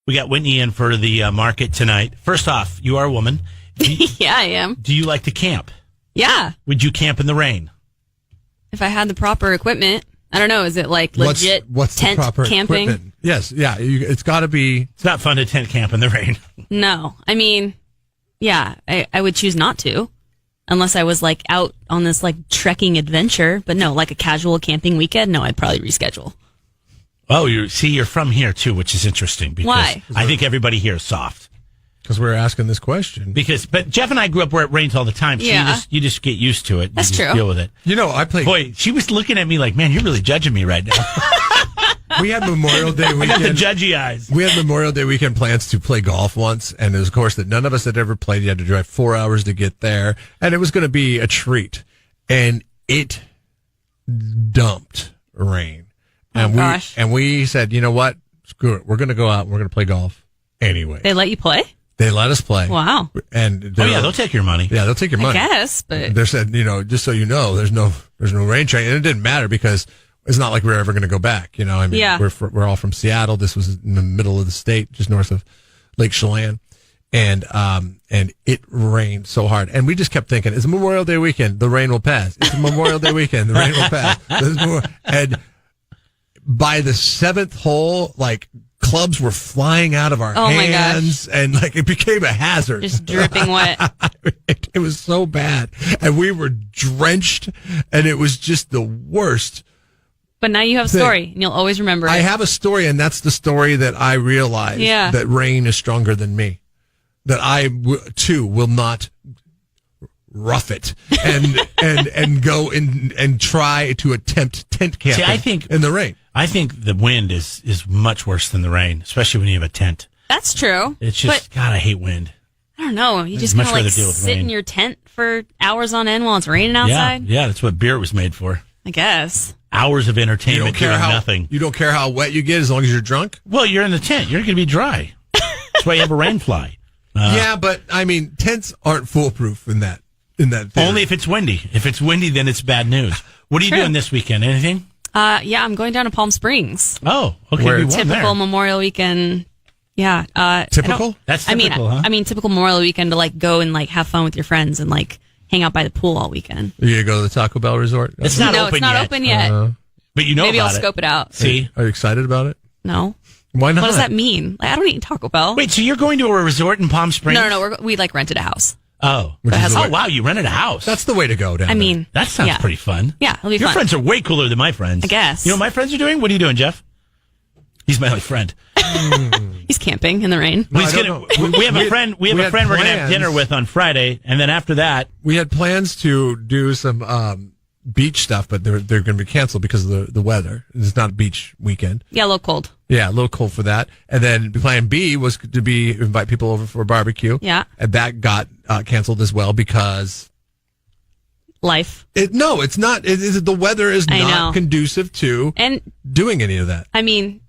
We got Whitney in for the market tonight. First off, you are a woman. Yeah, I am. Do you like to camp? Yeah. Would you camp in the rain? If I had the proper equipment. I don't know. Is it like legit what's tent the proper camping? Equipment? Yes. Yeah. It's got to be. It's not fun to tent camp in the rain. No. I mean, yeah, I would choose not to. Unless I was like out on this like trekking adventure. But no, like a casual camping weekend, no, I'd probably reschedule. Oh, you're from here too, which is interesting. Because Why? I think everybody here is soft. Because we're asking this question. But Jeff and I grew up where it rains all the time, so Yeah. you just get used to it. That's you just true. Deal with it. You know, I played. Boy, she was looking at me like, man, you're really judging me right now. We had Memorial Day I got the weekend. judgy eyes. We had Memorial Day weekend plans to play golf once, and it was a course that none of us had ever played. You had to drive 4 hours to get there, and it was going to be a treat. And it dumped rain. And we said, you know what? Screw it. We're going to go out and we're going to play golf anyway. They let you play? They let us play. Wow. And they'll take your money. Yeah, they'll take your money. I guess, but They said, just so you know, there's no rain train, and it didn't matter because it's not like we're ever going to go back. I mean, Yeah. we're all from Seattle. This was in the middle of the state, just north of Lake Chelan, and it rained so hard, and we just kept thinking, it's Memorial Day weekend, the rain will pass. It's Memorial Day weekend, the rain will pass. And by the seventh hole, like, clubs were flying out of our hands, and like it became a hazard. just dripping wet. It was so bad, and we were drenched, and it was just the worst. But now you have a story, and you'll always remember it. I have a story, and that's the story that I realized that rain is stronger than me. That I too will not rough it and go and try to attempt tent camping. See, I think in the rain. I think the wind is much worse than the rain, especially when you have a tent. That's true. It's just, God, I hate wind. I don't know. You just much kind of like rather deal with sit rain. in your tent for hours on end while it's raining outside. Yeah, that's what beer was made for. I guess. Hours of entertainment doing nothing. You don't care how wet you get as long as you're drunk? Well, you're in the tent. You're going to be dry. That's why you have a rain fly. Yeah, but I mean, tents aren't foolproof in that theory. Only if it's windy. If it's windy, then it's bad news. What are you doing this weekend? Anything? Yeah, I'm going down to Palm Springs. Oh, okay. Where? Be warm Typical there. Memorial weekend. Yeah. Typical? That's typical, huh? I mean, typical Memorial weekend to like go and like have fun with your friends and like hang out by the pool all weekend. Are you going to go to the Taco Bell resort? It's not No, open it's not yet. open yet. But you know Maybe about I'll it. scope it out. See? Are you excited about it? No. Why not? What does that mean? Like, I don't eat Taco Bell. Wait, so you're going to a resort in Palm Springs? No. We like rented a house. Oh. Wow, you rented a house. That's the way to go down I mean, That sounds yeah. pretty fun. Yeah, it'll be Your fun. friends are way cooler than my friends. I guess. You know what my friends are doing? What are you doing, Jeff? He's my only friend. He's camping in the rain. We have a friend we're going to have plans. dinner with on Friday, and then after that, We had plans to do some beach stuff, but they're going to be canceled because of the weather. It's not a beach weekend. Yeah, a little cold. Yeah, a little cold for that. And then plan B was to invite people over for a barbecue. Yeah. And that got canceled as well because Life. it's not. The weather is I not know. conducive to And doing any of that. I mean,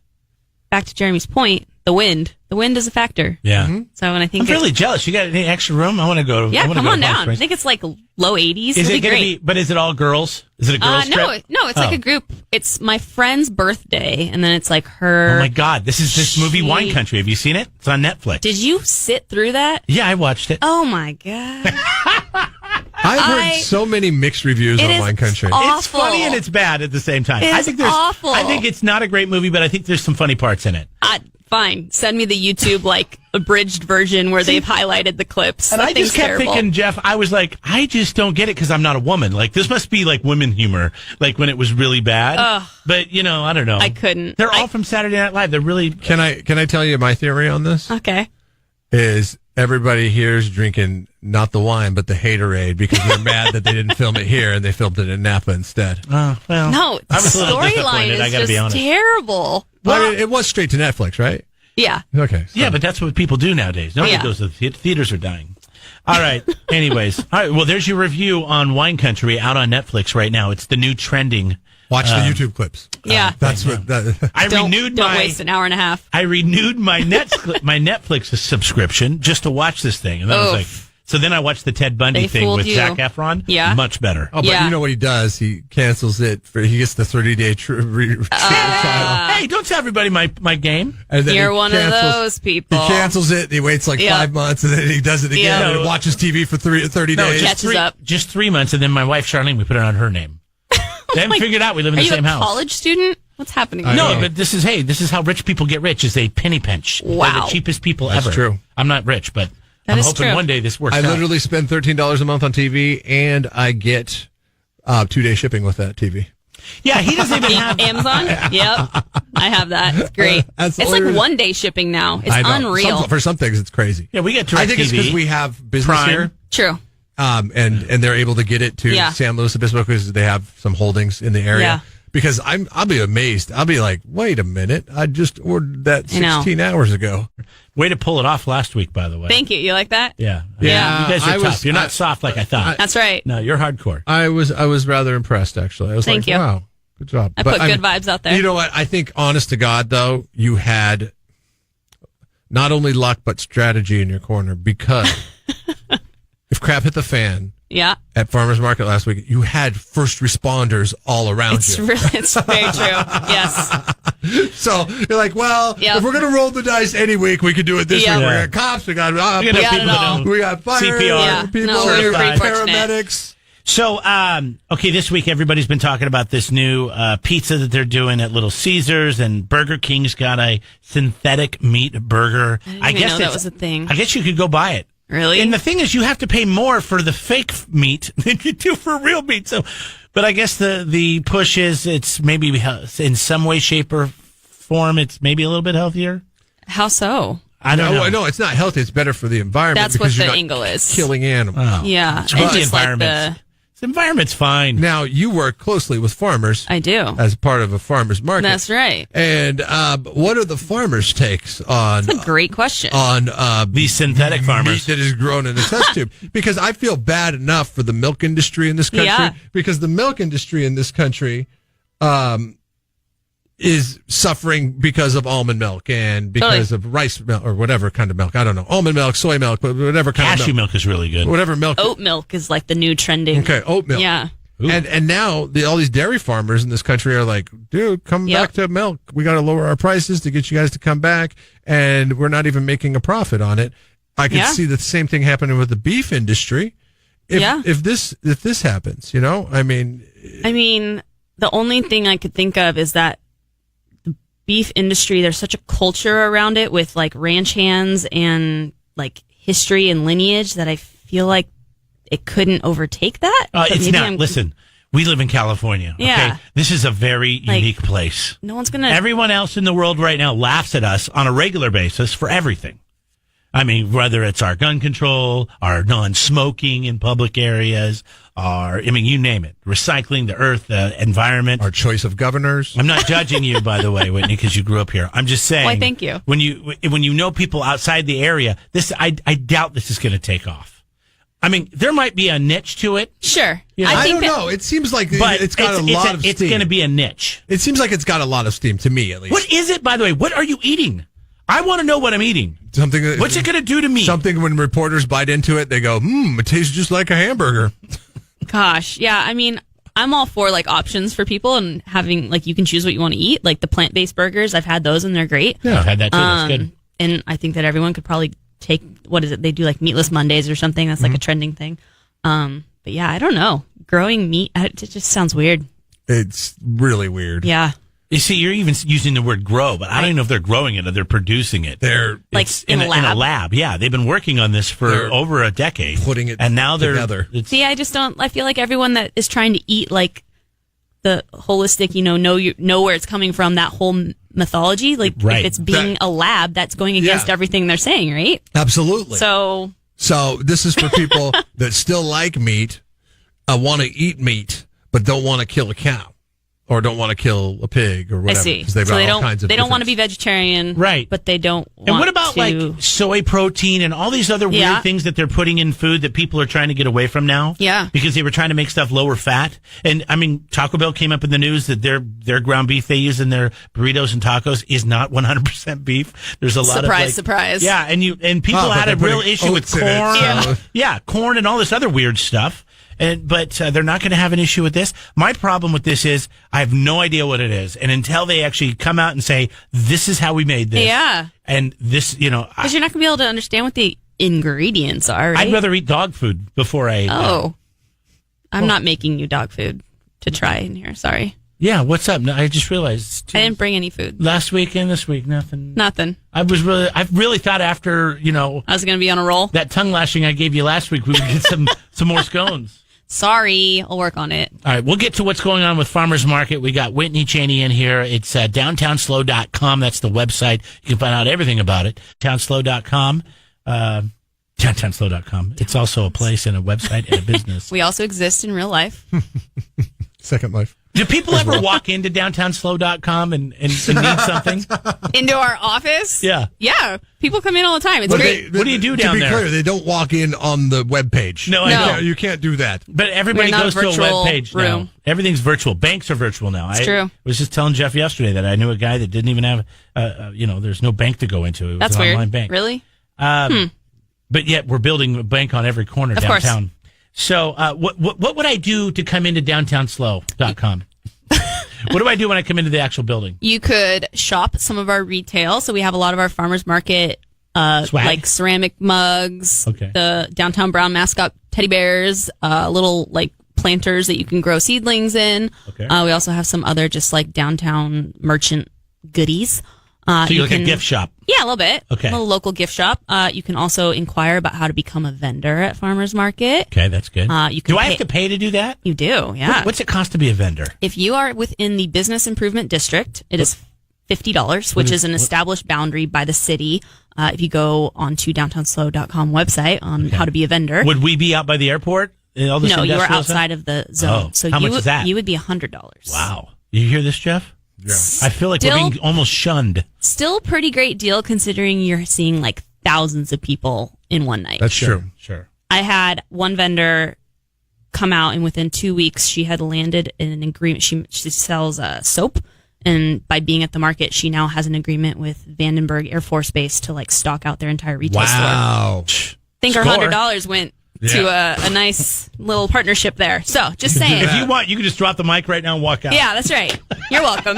back to Jeremy's point, the wind. The wind is a factor. yeah. So, and I think I'm really jealous. You got any extra room? I want to go. yeah, I wanna come go on to Palm down. I Springs. think it's like low 80s. Is It'll it be going to great. be? But is it all girls? Is it a girls trip? No, it's like a group. It's my friend's birthday, and then it's like her. Oh my God! This is this movie Wine Country. Have you seen it? It's on Netflix. Did you sit through that? Yeah, I watched it. Oh my god! I've heard so many mixed reviews It on is Wine Country. awful. It's funny and it's bad at the same time. It I is think awful. I think it's not a great movie, but I think there's some funny parts in it. Fine, send me the YouTube like abridged version where they've highlighted the clips. And That I just thing's kept terrible. thinking, Jeff, I was like, I just don't get it because I'm not a woman. Like, this must be like women humor, like when it was really bad. Ugh. But, I don't know. I couldn't. They're all from Saturday Night Live. They're really... Can I tell you my theory on this? Okay. Is everybody here's drinking not the wine but the haterade because they're mad that they didn't film it here and they filmed it in Napa instead. well, No, the I was a little storyline disappointed, I is gotta be just honest. terrible. Well, I mean, it was straight to Netflix, right? Yeah. Okay. So. Yeah, but that's what people do nowadays. Nobody Yeah. goes to the theaters are dying. All right. Anyways. All right. Well, there's your review on Wine Country out on Netflix right now. It's the new trending. Watch the YouTube clips. Yeah. That's what. Don't waste an hour and a half. I renewed my Netflix subscription just to watch this thing, and I was like, So then I watched the Ted Bundy They thing fooled with you. Zac Efron. Yeah. Much better. Oh, but Yeah. you know what he does? He cancels it he gets the 30-day trial. Hey, don't tell everybody my game. And then You're he one cancels- of those people. He cancels it. He waits like Yeah. 5 months, and then he does it again. Yeah. And he watches TV for 30 No, days. Catches up. Just 3 months, and then my wife Charlene, we put it on her name. They haven't figured out we live in Are the you same a house. college student? What's happening? I No, know. but this is how rich people get rich. Is they penny pinch. They're Wow. the cheapest people That's ever. true. I'm not rich, but That I'm is hoping true. one day this works I out. literally spend $13 a month on TV, and I get 2-day shipping with that TV. Yeah, he doesn't even have. Amazon? Yep. I have that. It's great. That's the It's only like reason- 1 day shipping now. It's I know. unreal. For some things, it's crazy. Yeah, we get I think it's because DirecTV. we have business Prime. here. True. And they're able to get it to Yeah. San Luis Obispo because they have some holdings in the area. Yeah. Because I'll be amazed. I'll be like, wait a minute, I just ordered that I know. 16 hours ago. Way to pull it off last week, by the way. Thank you. You like that? Yeah. Yeah. You guys are I tough. was- You're not soft like I thought. That's right. No, you're hardcore. I was rather impressed, actually. I was Thank like, you. wow, good job. I put good vibes out there. You know what? I think, honest to God, though, you had not only luck but strategy in your corner because if crap hit the fan Yeah. at Farmers Market last week, you had first responders all around It's you. it's very true. Yes. So you're like, well, Yep. if we're gonna roll the dice any week, we could do it this Yep. week. We Yeah. got cops, we got We got got people it that all. know. we got fire CPR. Yeah. people, No, we're pretty fortunate. paramedics. So, okay, this week everybody's been talking about this new pizza that they're doing at Little Caesars, and Burger King's got a synthetic meat burger. I didn't even know that it's- was a thing. I guess you could go buy it. Really? And the thing is, you have to pay more for the fake meat than you do for real meat. So, but I guess the push is it's maybe in some way, shape, or form, it's maybe a little bit healthier. How so? I don't know. No, it's not healthy. It's better for the environment. That's what because the you're not angle is. killing animals. Oh. Yeah. It's about And the just like environment. The environment's fine. Now you work closely with farmers I do. as part of a farmers market. That's right. And what are the farmers' takes on That's a great question. These synthetic farmers. meat that is grown in a test tube? Because I feel bad enough for the milk industry in this country. Yeah. Because the milk industry in this country is suffering because of almond milk and because of rice milk or whatever kind of milk. I don't know. Almond milk, soy milk, but whatever kind Cashew of milk. milk is really good. Whatever milk. Oat milk is like the new trending. Okay, oat milk. Yeah. Ooh. And now all these dairy farmers in this country are like, dude, come Yep. back to milk. We got to lower our prices to get you guys to come back, and we're not even making a profit on it. I can Yeah. see the same thing happening with the beef industry. If this happens, I mean, the only thing I could think of is that the beef industry, there's such a culture around it with like ranch hands and like history and lineage that I feel like it couldn't overtake that. But It's maybe not. Listen, we live in California. Okay? Yeah. This is a very Like- unique place. No one's gonna. Everyone else in the world right now laughs at us on a regular basis for everything. I mean, whether it's our gun control, our non-smoking in public areas, you name it, recycling the earth, the environment. our choice of governors. I'm not judging you, by the way, Whitney, because you grew up here. I'm just saying. Why, thank you. When you know people outside the area, I doubt this is going to take off. I mean, there might be a niche to it, Sure. Yeah. I think don't that- know. It seems like but it's got a lot of steam. It's going to be a niche. It seems like it's got a lot of steam to me, at least. What is it, by the way? What are you eating? I want to know what I'm eating. Something. What's it going to do to me? Something when reporters bite into it, they go, it tastes just like a hamburger. Gosh, yeah. I mean, I'm all for like options for people and having like you can choose what you want to eat. Like the plant-based burgers, I've had those and they're great. Yeah, I've had that too. That's good. And I think that everyone could probably take what is it? They do like meatless Mondays or something. That's like a trending thing. But yeah, I don't know. Growing meat, it just sounds weird. It's really weird. Yeah. You see, you're even using the word grow, but I don't even know if they're growing it or they're producing it. They're Like It's in a in a lab. lab. Yeah, they've been working on this for They're over a decade, putting it and now they're together. It's, See, I just don't. I feel like everyone that is trying to eat like the holistic, know where it's coming from. That whole mythology, like Right. if it's being a lab, that's going against Yeah. everything they're saying, right? absolutely. So So this is for people that still like meat, want to eat meat, but don't want to kill a cow. or don't want to kill a pig or whatever. I see. Because they've So got they all don't. kinds of They don't want to different- be vegetarian, Right. But they don't. Want And what about to, like soy protein and all these other Yeah. weird things that they're putting in food that people are trying to get away from now? Yeah. Because they were trying to make stuff lower fat. And I mean, Taco Bell came up in the news that their ground beef they use in their burritos and tacos is not 100% beef. There's a lot of like, surprise. Yeah, and people Oh, but had a they're real putting issue with oats in it, corn. so- Yeah, corn and all this other weird stuff. But they're not going to have an issue with this. My problem with this is I have no idea what it is, and until they actually come out and say this is how we made this, Yeah. and this, Because you're not going to be able to understand what the ingredients are. Right? I'd rather eat dog food before I ate that. Oh, I'm not making you dog food to try in here. Sorry, Yeah, what's up? No, I just realized I didn't bring any food. last week and this week nothing. Nothing. I really thought after I was going to be on a roll. that tongue lashing I gave you last week we would get some more scones. Sorry, I'll work on it. All right, we'll get to what's going on with Farmers Market. We got Whitney Cheney in here. It's downtownslow.com. That's the website. You can find out everything about it. Downtownslow.com. Downtownslow.com. It's also a place and a website and a business. We also exist in real life. Second Life. Do people ever walk into downtownslow.com and need something? Into our office? Yeah. Yeah. People come in all the time. It's But great. What do you do down to be there? clear, they don't walk in on the web page. No, I know. You can't do that. But everybody We're not goes a to a virtual web page now. room. Everything's virtual. Banks are virtual now. It's I true. was just telling Jeff yesterday that I knew a guy that didn't even have, there's no bank to go into. It was That's an weird. online bank. Really? But yet we're building a bank on every corner Of course. downtown. So what would I do to come into downtownslow.com? What do I do when I come into the actual building? You could shop some of our retail. So we have a lot of our farmers market, Swag? like ceramic mugs, Okay. the downtown brown mascot teddy bears, little like planters that you can grow seedlings in. Okay. We also have some other just like downtown merchant goodies. So you're like a gift shop. Yeah, a little bit. Okay. A little local gift shop. You can also inquire about how to become a vendor at farmers market. Okay, that's good. You can do I pay- have to pay to do that? You do, yeah. What's it cost to be a vendor? If you are within the business improvement district, it is $50, which is an established boundary by the city. If you go onto downtownslow.com website on how to be a vendor. Would we be out by the airport? And all this No, you are industrial outside stuff? of the zone. Oh, So how you much is that? You would be $100. Wow. You hear this, Jeff? Yeah. I feel like Still- we're being almost shunned. Still a pretty great deal considering you're seeing like thousands of people in one night. That's true. Sure. I had one vendor come out, and within 2 weeks, she had landed in an agreement. She sells soap, and by being at the market, she now has an agreement with Vandenberg Air Force Base to like stock out their entire retail store. Wow. I think her Score. $100 went to a nice little partnership there. So just saying. If you want, you can just drop the mic right now and walk out. Yeah, that's right. You're welcome.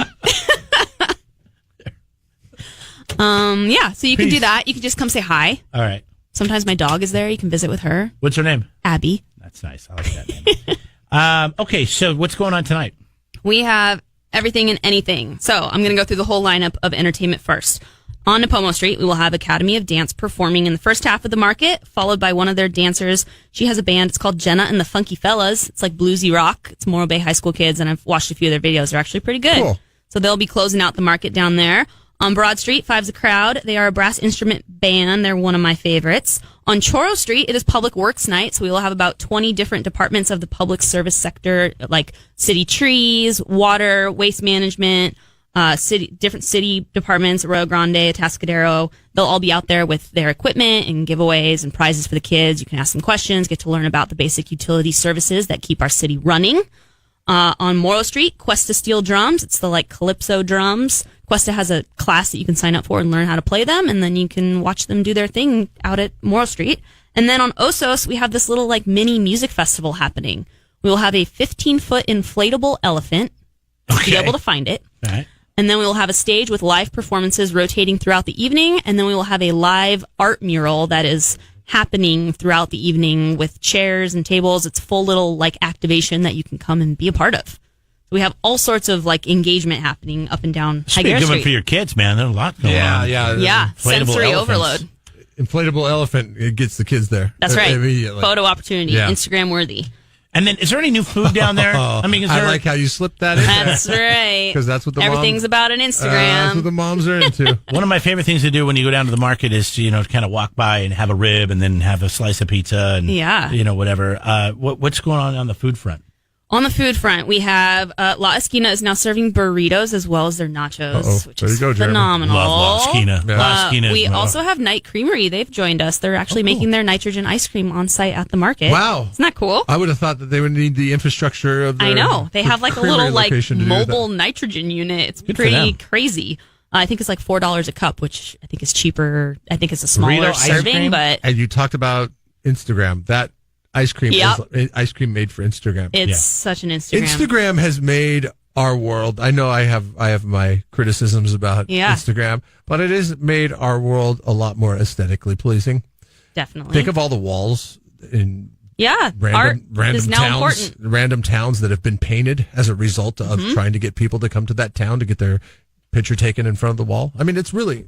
Yeah, so you can do Peace. that. You can just come say hi. All right. Sometimes my dog is there. You can visit with her. What's her name? Abby. That's nice. I like that name. Okay, so what's going on tonight? We have everything and anything. So I'm going to go through the whole lineup of entertainment first. On Napomo Street, we will have Academy of Dance performing in the first half of the market, followed by one of their dancers. She has a band. It's called Jenna and the Funky Fellas. It's like bluesy rock. It's Morro Bay High School kids, and I've watched a few of their videos. They're actually pretty good. Cool. So they'll be closing out the market down there. On Broad Street, Five's a Crowd. They are a brass instrument band. They're one of my favorites. On Choro Street, it is Public Works Night. So we will have about 20 different departments of the public service sector, like city trees, water, waste management, different city departments, Rio Grande, Atascadero. They'll all be out there with their equipment and giveaways and prizes for the kids. You can ask them questions, get to learn about the basic utility services that keep our city running. On Morrow Street, Cuesta Steel Drums. It's the like Calypso drums. Cuesta has a class that you can sign up for and learn how to play them, and then you can watch them do their thing out at Morrow Street. And then on Osos, we have this little like mini music festival happening. We will have a 15-foot inflatable elephant. To be Okay. able to find it. All right. And then we will have a stage with live performances rotating throughout the evening. And then we will have a live art mural that is happening throughout the evening with chairs and tables. It's full little like activation that you can come and be a part of. We have all sorts of like engagement happening up and down Should be a Higuera good one Street. for your kids, man. There's a lot going Yeah, on. yeah. Yeah, Inflatable sensory elephants. overload. Inflatable elephant, it gets the kids there. That's right. Immediately. Photo opportunity, Yeah. Instagram worthy. And then, is there any new food down there? I mean, is there? I like how you slipped that in there. That's right. 'Cause that's what the everything's mom- about an That's what Instagram. the moms are into. One of my favorite things to do when you go down to the market is to, kind of walk by and have a rib and then have a slice of pizza and, Yeah. whatever. What's going on the food front? On the food front, we have La Esquina is now serving burritos as well as their nachos, which There is you go, Jeremy. phenomenal. Love La Esquina. Yeah. La Esquina We is also have Night Creamery. They've joined us. They're actually making their nitrogen ice cream on site at the market. Wow. Isn't that cool? I would have thought that they would need the infrastructure of their I know. They have like a creamery little like location to do mobile that. nitrogen unit. It's Good for pretty them. crazy. I think it's like $4 a cup, which I think is cheaper. I think it's a smaller Burrito ice serving, cream? but And you talked about Instagram. That ice cream Yep. is ice cream made for Instagram. it's Yeah. such an Instagram. Instagram has made our world. I know I have my criticisms about Yeah. Instagram, but it has made our world a lot more aesthetically pleasing. Definitely. Think of all the walls in yeah, art random is now towns, important. random towns that have been painted as a result of trying to get people to come to that town to get their picture taken in front of the wall. I mean, it's really,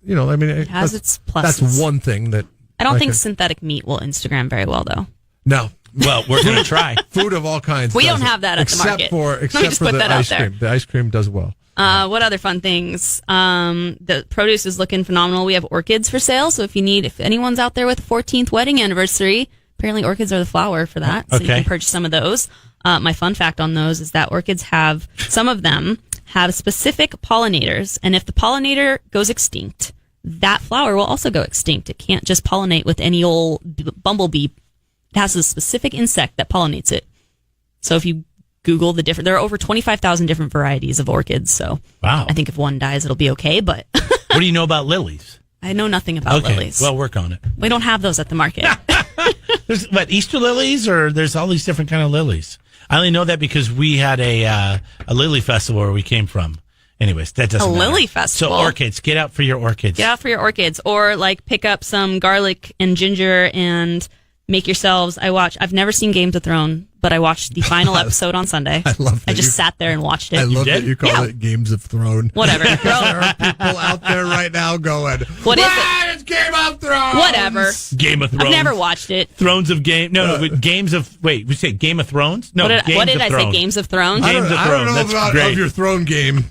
It has its pluses. That's one thing that I don't think synthetic meat will Instagram very well, though. no. Well, we're going to try. Food of all kinds. We don't doesn't. have that at the market. Let me Except just for put the that out ice there. cream. The ice cream does well. What other fun things? The produce is looking phenomenal. We have orchids for sale. So if anyone's out there with a 14th wedding anniversary, apparently orchids are the flower for that. So you Okay. can purchase some of those. My fun fact on those is that orchids some of them have specific pollinators. And if the pollinator goes extinct, that flower will also go extinct. It can't just pollinate with any old bumblebee. It has a specific insect that pollinates it. So if you Google there are over 25,000 different varieties of orchids. So Wow. I think if one dies, it'll be okay. But What do you know about lilies? I know nothing about Okay, lilies. well, work on it. We don't have those at the market. There's Easter lilies, or there's all these different kind of lilies. I only know that because we had a lily festival where we came from. Anyways, that doesn't matter. lily festival? So orchids, get out for your orchids. Get out for your orchids, or like pick up some garlic and ginger and make yourselves. I've never seen Games of Thrones, but I watched the final episode on Sunday. I love that I just sat there and watched it. I love did? that you call Yeah. it Games of Thrones. Whatever. there are people out there right now going, What is it? It's Game of Thrones! Whatever. Game of Thrones. I've never watched it. Thrones of Game. No, Games of. Wait, we say Game of Thrones? No, What did of I say? Thrones. Games of Thrones? I Games of don't Thrones. know That's about great. of your throne game.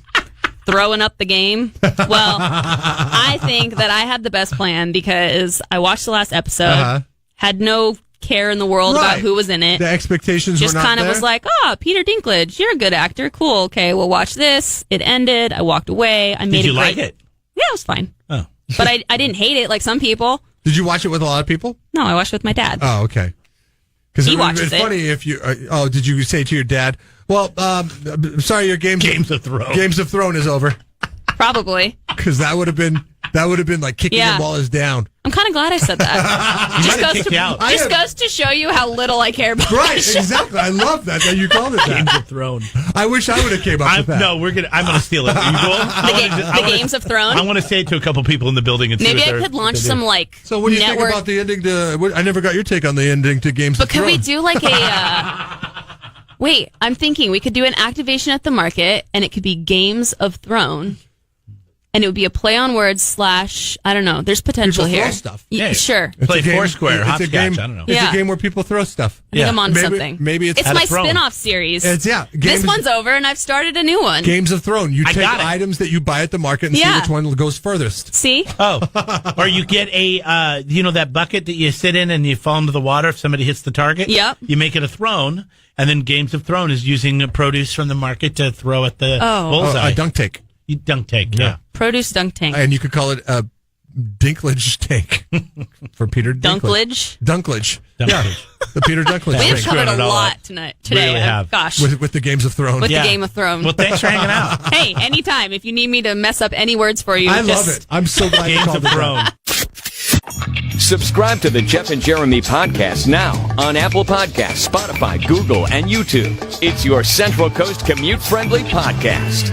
Throwing up the game. Well, I think that I had the best plan because I watched the last episode, had no care in the world about Right. who was in it. The expectations Just were not kind of there. was like, Peter Dinklage, you're a good actor. Cool. Okay, we'll watch this. It ended. I walked away. I made Did you it like great. it? Yeah, it was fine. Oh. But I didn't hate it like some people. Did you watch it with a lot of people? No, I watched it with my dad. Oh, okay. Because He it would have watches been it. funny if you. Did you say to your dad? Well, I'm sorry, your Games of Thrones. Games of Thrones is over. Probably. Because that would have been like kicking Yeah. the ball is down. I'm kind of glad I said that. You might have kicked you out. Just goes to show you how little I care about Right, my show. exactly. I love that you called it Games that. of Thrones. I wish I would have came up with that. No, I'm going to steal it. Are you cool? The Games of Thrones? I want to say it to a couple people in the building and see Maybe what I they're- could launch what they do. some like So what do you network. think about the ending to? I never got your take on the ending to Games But of could Thrones. we do like a? Wait, I'm thinking we could do an activation at the market, and it could be Games of Thrones, and it would be a play on words / I don't know. There's potential People throw here. stuff. Yeah. Sure. It's Play a game- Foursquare, it's a hopscotch, game. I don't know. It's Yeah. a game where people throw stuff. I think I'm on to Maybe- something. maybe it's it's Had a my throne. spin-off series. It's This one's over, and I've started a new one. Games of Thrones. You I take got it. items that you buy at the market and see Yeah. which one goes furthest. See? Oh, or you get a, that bucket that you sit in and you fall into the water if somebody hits the target. Yep. You make it a throne, and then Games of Thrones is using produce from the market to throw at the bullseye. A dunk tank. You dunk tank, yeah. Produce dunk tank. And you could call it a Dinklage tank for Peter Dinklage. Dunklage. Dunklage. Yeah, the Peter Dinklage We have tank. covered Screwing it a all lot up. today. Really have. Gosh. With the Games of Thrones. With Yeah. the Game of Thrones. Well, thanks for hanging out. Hey, anytime. If you need me to mess up any words for you, I just love it. I'm so glad you Games called of it that. Thrones. Subscribe to the Jeff and Jeremy podcast now on Apple Podcasts, Spotify, Google, and YouTube. It's your Central Coast commute-friendly podcast.